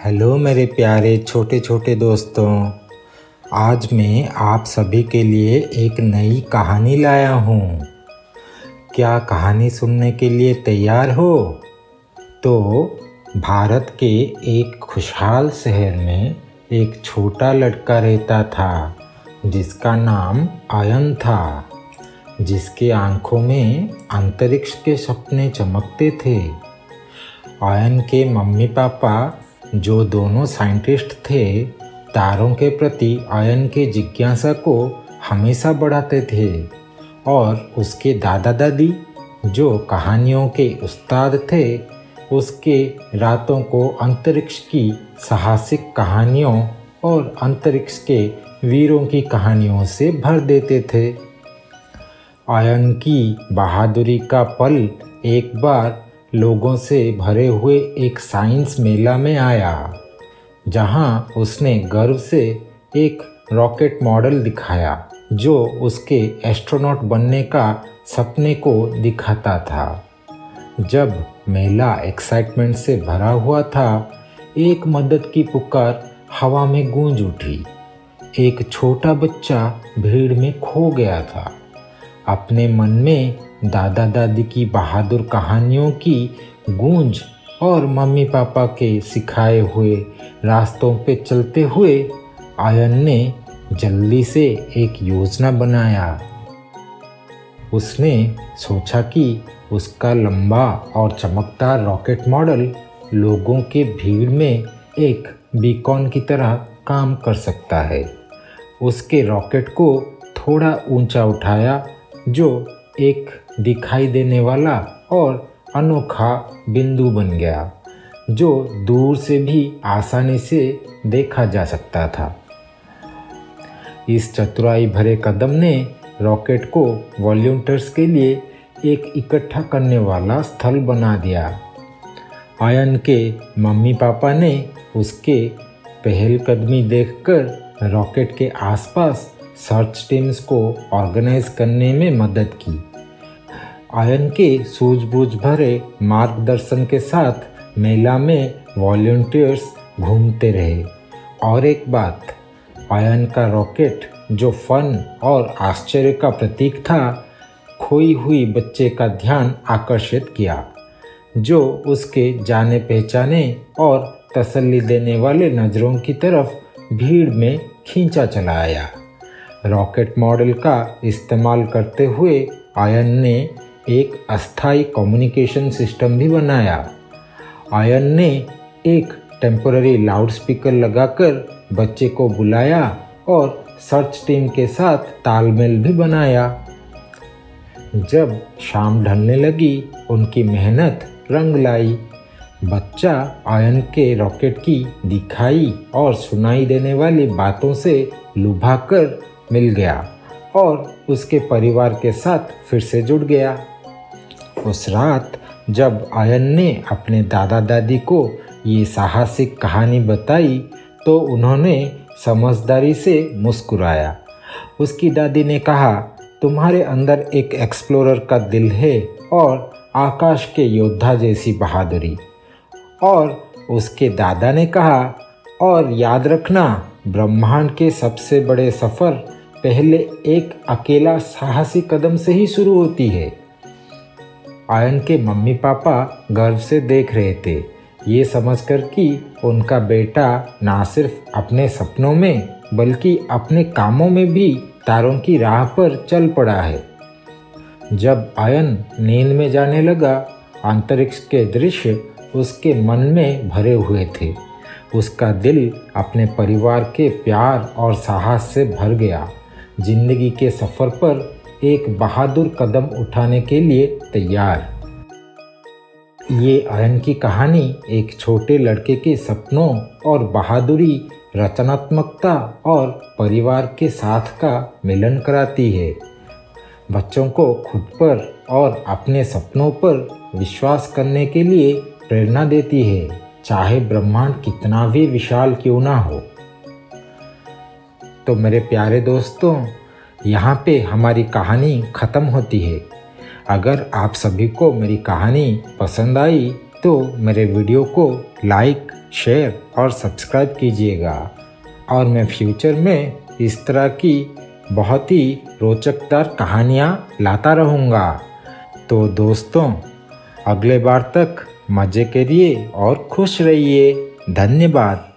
Hello मेरे प्यारे छोटे छोटे दोस्तों। आज मैं आप सभी के लिए एक नई कहानी लाया हूँ। क्या कहानी सुनने के लिए तैयार हो? तो भारत के एक खुशहाल शहर में एक छोटा लड़का रहता था जिसका नाम आयन था, जिसके आँखों में अंतरिक्ष के सपने चमकते थे। आयन के मम्मी पापा, जो दोनों साइंटिस्ट थे, तारों के प्रति आयन के जिज्ञासा को हमेशा बढ़ाते थे और उसके दादा दादी, जो कहानियों के उस्ताद थे, उसके रातों को अंतरिक्ष की साहसिक कहानियों और अंतरिक्ष के वीरों की कहानियों से भर देते थे। आयन की बहादुरी का पल एक बार लोगों से भरे हुए एक साइंस मेला में आया, जहां उसने गर्व से एक रॉकेट मॉडल दिखाया जो उसके एस्ट्रोनॉट बनने का सपने को दिखाता था। जब मेला एक्साइटमेंट से भरा हुआ था, एक मदद की पुकार हवा में गूंज उठी। एक छोटा बच्चा भीड़ में खो गया था। अपने मन में दादा दादी की बहादुर कहानियों की गूंज और मम्मी पापा के सिखाए हुए रास्तों पे चलते हुए आयन ने जल्दी से एक योजना बनाया। उसने सोचा कि उसका लंबा और चमकदार रॉकेट मॉडल लोगों के भीड़ में एक बीकॉन की तरह काम कर सकता है। उसके रॉकेट को थोड़ा ऊंचा उठाया, जो एक दिखाई देने वाला और अनोखा बिंदु बन गया, जो दूर से भी आसानी से देखा जा सकता था। इस चतुराई भरे कदम ने रॉकेट को वॉलंटियर्स के लिए एक इकट्ठा करने वाला स्थल बना दिया। आयन के मम्मी पापा ने उसके पहलकदमी देखकर रॉकेट के आसपास सर्च टीम्स को ऑर्गेनाइज करने में मदद की। आयन के सूझबूझ भरे मार्गदर्शन के साथ मेला में वॉलंटियर्स घूमते रहे। और एक बात, आयन का रॉकेट, जो फन और आश्चर्य का प्रतीक था, खोई हुई बच्चे का ध्यान आकर्षित किया, जो उसके जाने पहचाने और तसल्ली देने वाले नज़रों की तरफ भीड़ में खींचा चला आया। रॉकेट मॉडल का इस्तेमाल करते हुए आयन ने एक अस्थायी कम्युनिकेशन सिस्टम भी बनाया। आयन ने एक टेम्पररी लाउडस्पीकर लगाकर बच्चे को बुलाया और सर्च टीम के साथ तालमेल भी बनाया। जब शाम ढलने लगी, उनकी मेहनत रंग लाई। बच्चा आयन के रॉकेट की दिखाई और सुनाई देने वाली बातों से लुभा कर मिल गया और उसके परिवार के साथ फिर से जुड़ गया। उस रात जब आयन ने अपने दादा दादी को ये साहसिक कहानी बताई, तो उन्होंने समझदारी से मुस्कुराया। उसकी दादी ने कहा, तुम्हारे अंदर एक एक्सप्लोरर का दिल है और आकाश के योद्धा जैसी बहादुरी। और उसके दादा ने कहा, और याद रखना, ब्रह्मांड के सबसे बड़े सफ़र पहले एक अकेला साहसी कदम से ही शुरू होती है। आयन के मम्मी पापा गर्व से देख रहे थे, ये समझकर कि उनका बेटा ना सिर्फ अपने सपनों में बल्कि अपने कामों में भी तारों की राह पर चल पड़ा है। जब आयन नींद में जाने लगा, अंतरिक्ष के दृश्य उसके मन में भरे हुए थे। उसका दिल अपने परिवार के प्यार और साहस से भर गया। जिंदगी के सफ़र पर एक बहादुर कदम उठाने के लिए तैयार। ये आयन की कहानी एक छोटे लड़के के सपनों और बहादुरी, रचनात्मकता और परिवार के साथ का मिलन कराती है। बच्चों को खुद पर और अपने सपनों पर विश्वास करने के लिए प्रेरणा देती है, चाहे ब्रह्मांड कितना भी विशाल क्यों ना हो। तो मेरे प्यारे दोस्तों, यहाँ पे हमारी कहानी ख़त्म होती है। अगर आप सभी को मेरी कहानी पसंद आई तो मेरे वीडियो को लाइक, शेयर और सब्सक्राइब कीजिएगा और मैं फ्यूचर में इस तरह की बहुत ही रोचकदार कहानियाँ लाता रहूँगा। तो दोस्तों, अगले बार तक मज़े करिए और खुश रहिए। धन्यवाद।